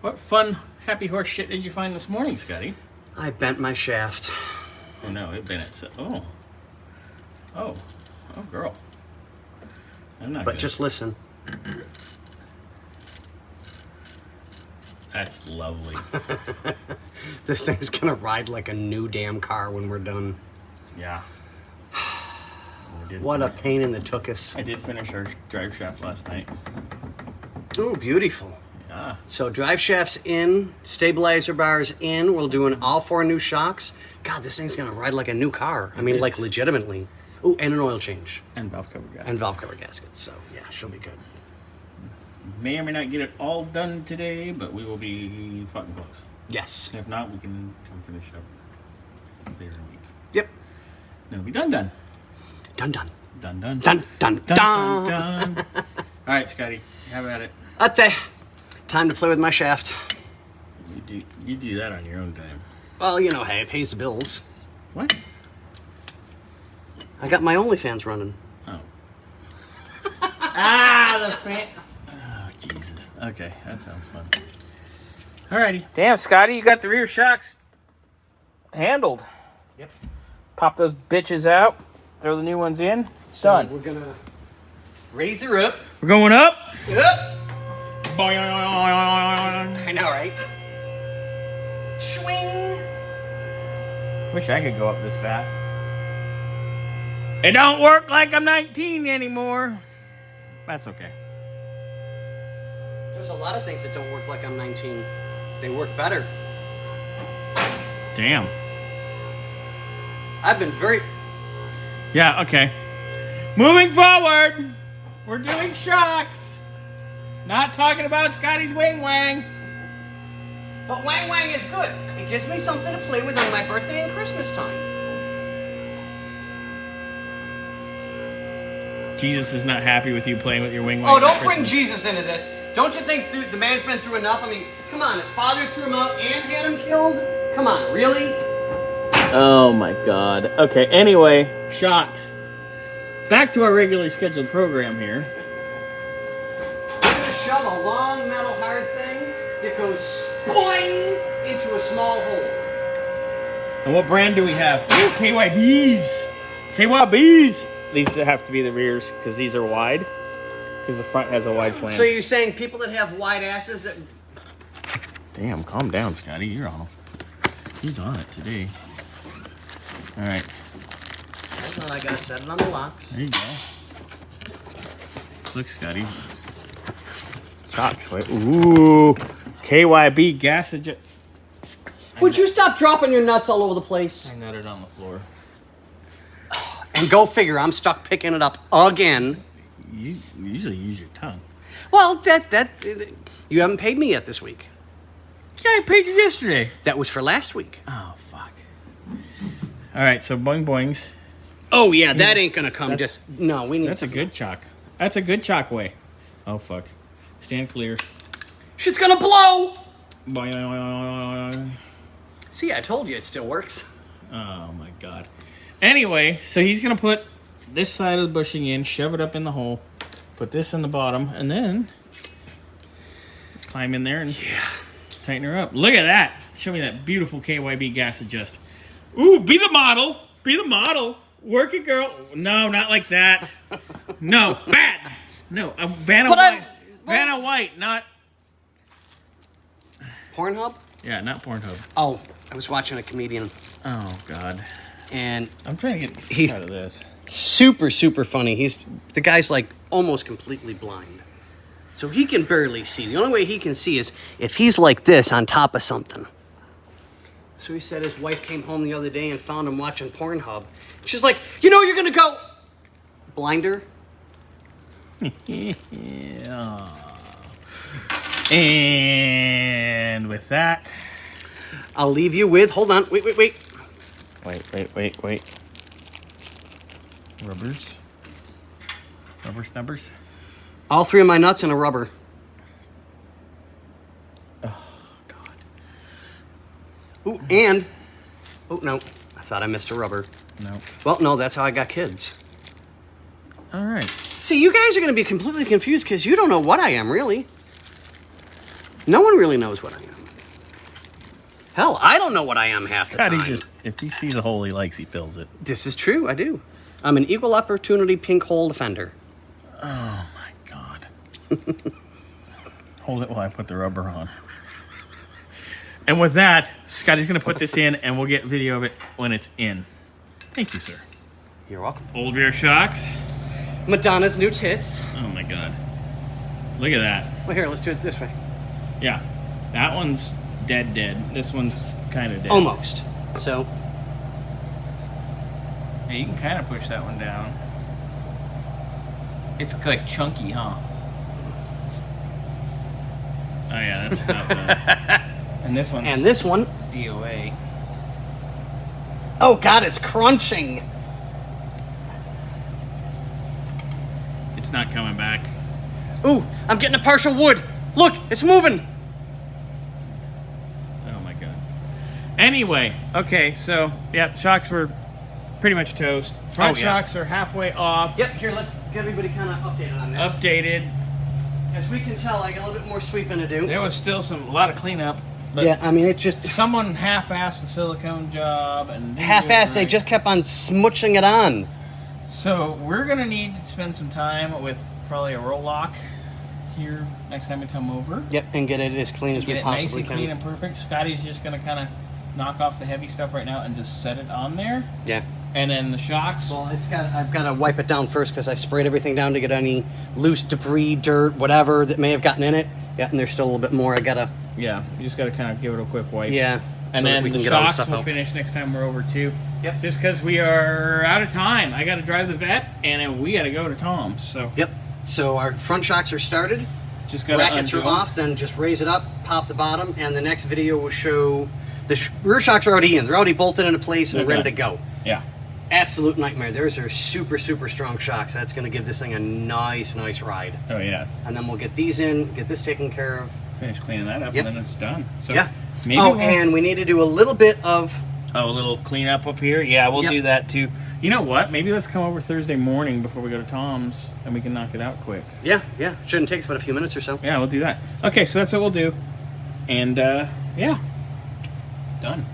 What fun, happy horse shit did you find this morning, Scotty? I bent my shaft. Oh no, it been it. Oh, girl. I'm not. But good. just listen. That's lovely. This thing's gonna ride like a new damn car when we're done. Yeah. What a pain in the tuchus. I did finish our drive shaft last night. Ooh, beautiful. Yeah. So drive shafts in, stabilizer bars in. We're doing all 4 new shocks. God, this thing's gonna ride like a new car. I mean, like legitimately. Ooh, and an oil change. And valve cover gasket. And valve cover gaskets. So yeah, she'll be good. May or may not get it all done today, but we will be fucking close. Yes. If not, we can come finish it up later in the week. Yep. Then we'll be done. Done. Done. Dun, dun, dun. All right, Scotty, have at it. Ate. Time to play with my shaft. You do that on your own time. Well, you know, hey, it pays the bills. What? I got my OnlyFans running. Oh. The fan. Oh, Jesus. Okay, that sounds fun. Alrighty. Damn, Scotty, you got the rear shocks handled. Yep. Pop those bitches out. Throw the new ones in. It's done. We're gonna raise her up. We're going up. Up. Boing. I know, right? Swing. Wish I could go up this fast. It don't work like I'm 19 anymore. That's okay. There's a lot of things that don't work like I'm 19. They work better. Damn. I've been very... Yeah, okay. Moving forward, we're doing shocks. Not talking about Scotty's wing wang. But Wang Wang is good. It gives me something to play with on my birthday and Christmas time. Jesus is not happy with you playing with your wing wang. Oh, don't bring Jesus into this. Don't you think the man's been through enough? I mean, come on. His father threw him out and had him killed? Come on, really? Oh my God. Okay, anyway, shocks. Back to our regularly scheduled program here. We're going to shove a long metal hard thing that goes spoing into a small hole. And what brand do we have? Ooh, KYBs. KYBs. These have to be the rears because these are wide. Because the front has a wide flange. So you're saying people that have wide asses that... Damn, calm down, Scotty. You're on. He's on it today. All right. Hold on, I gotta set it on the locks. There you go. Look, Scotty. Shocks. Wait. Ooh. KYB gas eject. Would you stop dropping your nuts all over the place? I nutted on the floor. And go figure, I'm stuck picking it up again. You usually use your tongue. Well, you haven't paid me yet this week. Yeah, I paid you yesterday. That was for last week. Oh, fuck. All right, so boing boings. Oh, yeah, that ain't gonna come No, we need... That's a good chalk. That's a good chalk way. Oh, fuck. Stand clear. Shit's gonna blow! Boing. See, I told you it still works. Oh, my God. Anyway, so he's going to put this side of the bushing in, shove it up in the hole, put this in the bottom, and then climb in there and tighten her up. Look at that. Show me that beautiful KYB gas adjust. Ooh, be the model. Be the model. Work it, girl. No, not like that. No, bad. No, Vanna White. Vanna White, not... Pornhub? Yeah, not Pornhub. Oh, I was watching a comedian. Oh, God. And I'm trying to get he's out of this. Super, super funny. The guy's like almost completely blind. So he can barely see. The only way he can see is if he's like this on top of something. So he said his wife came home the other day and found him watching Pornhub. She's like, you know you're gonna go... Blinder? Yeah. And with that... I'll leave you with... Hold on. Wait. Wait. Rubbers. Rubber snubbers. All 3 of my nuts in a rubber. Oh, God. Ooh, and... Oh, no. I thought I missed a rubber. No. Well, no, that's how I got kids. All right. See, you guys are going to be completely confused because you don't know what I am, really. No one really knows what I am. Hell, I don't know what I am half the Scotty time. just, if he sees a hole he likes, he fills it. This is true, I do. I'm an equal opportunity pink hole defender. Oh my God. Hold it while I put the rubber on. And with that, Scotty's going to put this in, and we'll get video of it when it's in. Thank you, sir. You're welcome. Old rear shocks. Madonna's new tits. Oh my God. Look at that. Well, here, let's do it this way. Yeah. That one's dead. This one's kind of dead. Almost. So, Yeah, you can kind of push that one down. It's like chunky, huh? Oh yeah, that's not bad. And this one's and this one. DOA. Oh God, it's crunching. It's not coming back. Ooh, I'm getting a partial wood. Look, it's moving. Oh my God. Anyway, okay, so yeah, shocks were pretty much toast. Front shocks are halfway off. Yep, here, let's get everybody kind of updated on that. Updated. As we can tell, I got a little bit more sweeping to do. There was still a lot of cleanup. But Yeah, I mean, it's just someone half-assed the silicone job and didn't do it half-assed. They right. just kept on smooching it on. So we're gonna need to spend some time with probably a roll lock here next time we come over. Yep, and get it as clean as we Get it nice possibly and can. clean and perfect. Scotty's just gonna kind of knock off the heavy stuff right now and just set it on there. Yeah. And then the shocks. Well, I've got to wipe it down first because I sprayed everything down to get any loose debris, dirt, whatever that may have gotten in it. Yeah, and there's still a little bit more. I gotta. Yeah, you just gotta kind of give it a quick wipe. Yeah. And so that then we can the get all shocks stuff will out. finish next time we're over too. Yep. Just because we are out of time. I got to drive the vet, and then we got to go to Tom's. So Yep. So our front shocks are started. just got to Brackets are off. Then just raise it up, pop the bottom, and the next video will show the rear shocks are already in. They're already bolted into place and Okay. ready to go. Yeah. Absolute nightmare. Those are super, super strong shocks. That's going to give this thing a nice, nice ride. Oh yeah. And then we'll get these in, get this taken care of. Finish cleaning that up, Yep. and then it's done. So Yeah. maybe Oh, we'll- and we need to do a little bit of. a little cleanup up here. Yeah, we'll Yep. do that too. You know what? Maybe let's come over Thursday morning before we go to Tom's, and we can knock it out quick. Yeah. Shouldn't take us but a few minutes or so. Yeah, we'll do that. Okay, so that's what we'll do. And yeah, done.